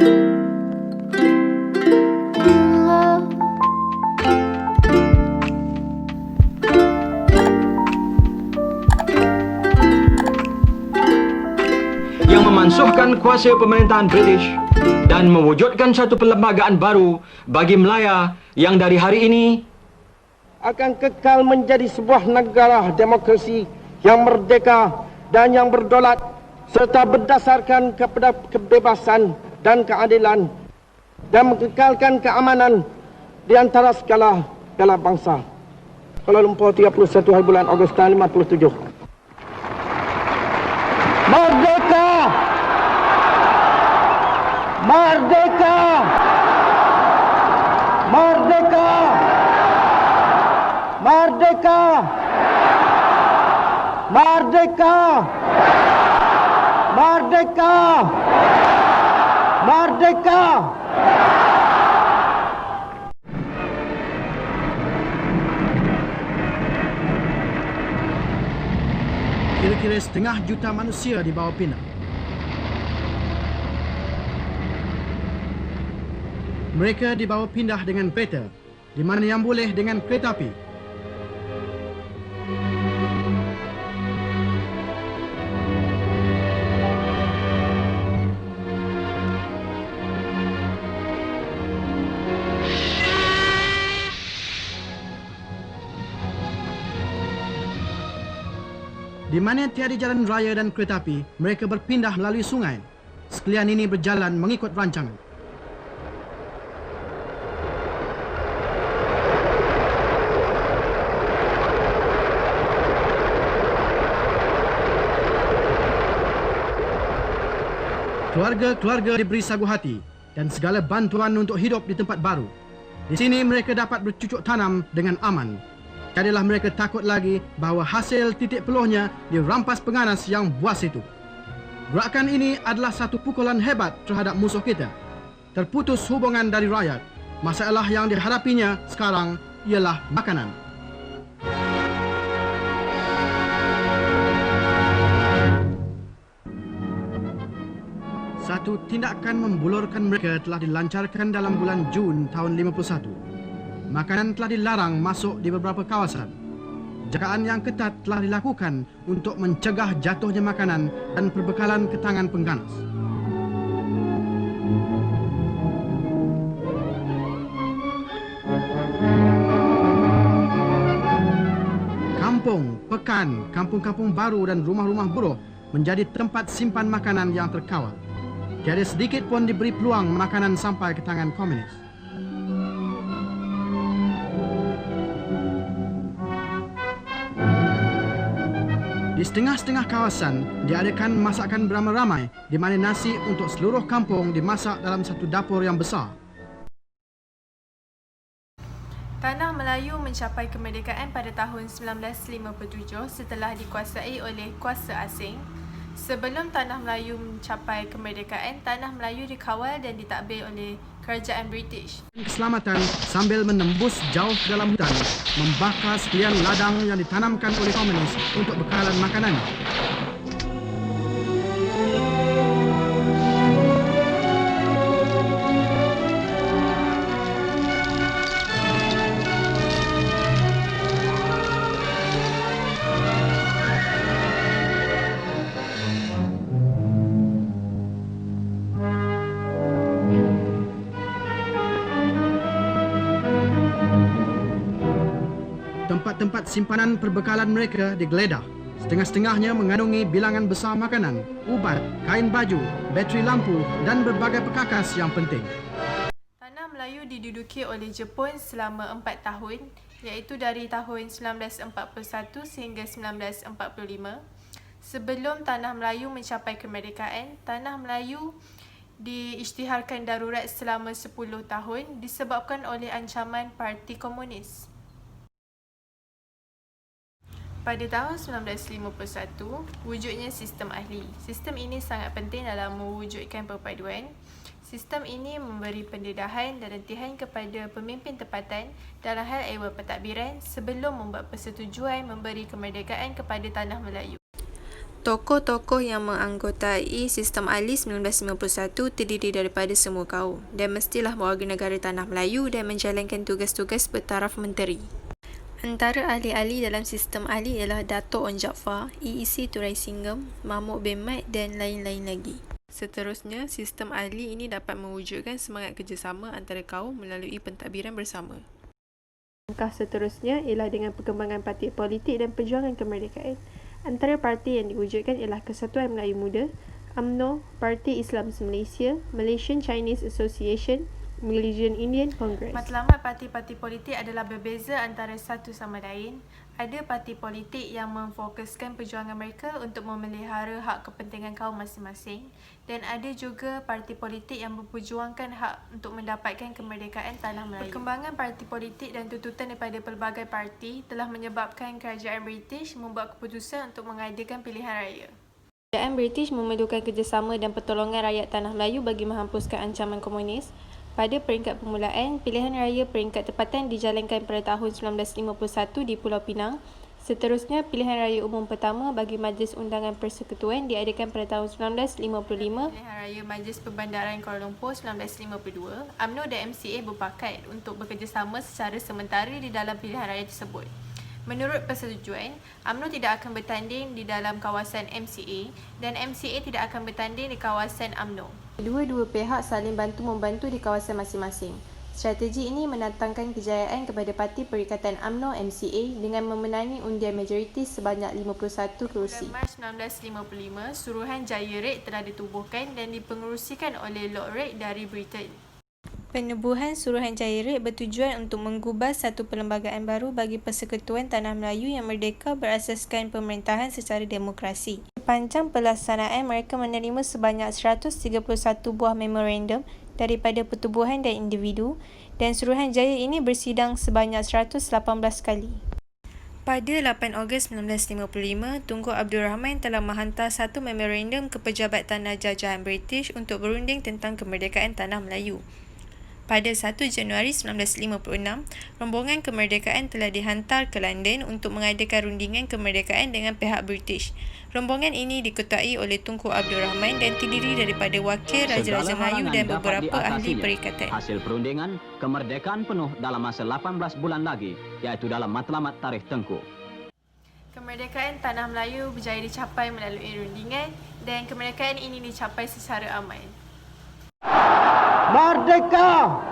Yang memansuhkan kuasa pemerintahan British dan mewujudkan satu perlembagaan baru bagi Melaya yang dari hari ini akan kekal menjadi sebuah negara demokrasi yang merdeka dan yang berdaulat serta berdasarkan kepada kebebasan dan keadilan dan mengekalkan keamanan di antara segala bangsa. Kuala Lumpur, 31 hari bulan Ogos tahun 57. Merdeka! Merdeka! Merdeka! Merdeka! Merdeka! Merdeka! Merdeka! Kira-kira setengah juta manusia di bawah pindah. Mereka dibawa pindah dengan kereta, di mana yang boleh dengan kereta api. Di mana tiada jalan raya dan kereta api, mereka berpindah melalui sungai. Sekalian ini berjalan mengikut rancangan. Keluarga-keluarga diberi sagu hati dan segala bantuan untuk hidup di tempat baru. Di sini mereka dapat bercucuk tanam dengan aman. Tiadalah mereka takut lagi bahawa hasil titik peluhnya dirampas penganas yang buas itu. Gerakan ini adalah satu pukulan hebat terhadap musuh kita. Terputus hubungan dari rakyat. Masalah yang dihadapinya sekarang ialah makanan. Satu tindakan membulurkan mereka telah dilancarkan dalam bulan Jun tahun 51. Makanan telah dilarang masuk di beberapa kawasan. Jagaan yang ketat telah dilakukan untuk mencegah jatuhnya makanan dan perbekalan ke tangan pengganas. Kampung, pekan, kampung-kampung baru dan rumah-rumah buruh menjadi tempat simpan makanan yang terkawal. Tiada sedikit pun diberi peluang makanan sampai ke tangan komunis. Di setengah-setengah kawasan diadakan masakan beramai-ramai di mana nasi untuk seluruh kampung dimasak dalam satu dapur yang besar. Tanah Melayu mencapai kemerdekaan pada tahun 1957 setelah dikuasai oleh kuasa asing. Sebelum Tanah Melayu mencapai kemerdekaan, Tanah Melayu dikawal dan ditadbir oleh kerajaan British. Keselamatan sambil menembus jauh ke dalam hutan, membakar sekalian ladang yang ditanamkan oleh komunis untuk bekalan makanan. Tempat-tempat simpanan perbekalan mereka digeledah. Setengah-setengahnya mengandungi bilangan besar makanan, ubat, kain baju, bateri lampu dan berbagai perkakas yang penting. Tanah Melayu diduduki oleh Jepun selama 4 tahun, iaitu dari tahun 1941 sehingga 1945. Sebelum Tanah Melayu mencapai kemerdekaan, Tanah Melayu diisytiharkan darurat selama 10 tahun disebabkan oleh ancaman Parti Komunis. Pada tahun 1951, wujudnya sistem ahli. Sistem ini sangat penting dalam mewujudkan perpaduan. Sistem ini memberi pendedahan dan rentihan kepada pemimpin tempatan dalam hal ehwal pentadbiran sebelum membuat persetujuan memberi kemerdekaan kepada Tanah Melayu. Tokoh-tokoh yang menganggotai Sistem ALI 1951 terdiri daripada semua kaum dan mestilah warga negara Tanah Melayu dan menjalankan tugas-tugas bertaraf menteri. Antara ahli-ahli dalam Sistem ALI ialah Dato' Onn Jaafar, EEC Turai Singgam, Mahmud bin Mat dan lain-lain lagi. Seterusnya, Sistem ALI ini dapat mewujudkan semangat kerjasama antara kaum melalui pentadbiran bersama. Langkah seterusnya ialah dengan perkembangan parti politik dan perjuangan kemerdekaan. Antara parti yang diwujudkan ialah Kesatuan Melayu Muda, UMNO, Parti Islam Malaysia, Malaysian Chinese Association, Malaysian Indian Congress. Matlamat parti-parti politik adalah berbeza antara satu sama lain. Ada parti politik yang memfokuskan perjuangan mereka untuk memelihara hak kepentingan kaum masing-masing dan ada juga parti politik yang memperjuangkan hak untuk mendapatkan kemerdekaan Tanah Melayu. Perkembangan parti politik dan tuntutan daripada pelbagai parti telah menyebabkan kerajaan British membuat keputusan untuk mengadakan pilihan raya. Kerajaan British memerlukan kerjasama dan pertolongan rakyat Tanah Melayu bagi menghapuskan ancaman komunis. Pada peringkat permulaan, pilihan raya peringkat tempatan dijalankan pada tahun 1951 di Pulau Pinang. Seterusnya, pilihan raya umum pertama bagi Majlis Undangan Persekutuan diadakan pada tahun 1955. Pilihan raya Majlis Perbandaran Kuala Lumpur 1952. UMNO dan MCA berpakat untuk bekerjasama secara sementara di dalam pilihan raya tersebut. Menurut persetujuan, UMNO tidak akan bertanding di dalam kawasan MCA dan MCA tidak akan bertanding di kawasan UMNO. Kedua-dua pihak saling bantu-membantu di kawasan masing-masing. Strategi ini mendatangkan kejayaan kepada Parti Perikatan UMNO MCA dengan memenangi undian majoriti sebanyak 51 kerusi. Pada Mac 1955, Suruhan Jaya Red telah ditubuhkan dan dipengerusikan oleh Lord Red dari Britain. Penubuhan Suruhan Jaya Red bertujuan untuk menggubah satu perlembagaan baru bagi Persekutuan Tanah Melayu yang merdeka berasaskan pemerintahan secara demokrasi. Sepanjang pelaksanaan, mereka menerima sebanyak 131 buah memorandum daripada pertubuhan dan individu dan Suruhan Jaya ini bersidang sebanyak 118 kali. Pada 8 Ogos 1955, Tunku Abdul Rahman telah menghantar satu memorandum ke pejabat tanah jajahan British untuk berunding tentang kemerdekaan Tanah Melayu. Pada 1 Januari 1956, rombongan kemerdekaan telah dihantar ke London untuk mengadakan rundingan kemerdekaan dengan pihak British. Rombongan ini diketuai oleh Tunku Abdul Rahman dan terdiri daripada wakil Raja-Raja Melayu dan beberapa ahli perikatan. Hasil perundingan, kemerdekaan penuh dalam masa 18 bulan lagi, iaitu dalam matlamat tarikh Tengku. Kemerdekaan Tanah Melayu berjaya dicapai melalui rundingan dan kemerdekaan ini dicapai secara aman. Merdeka!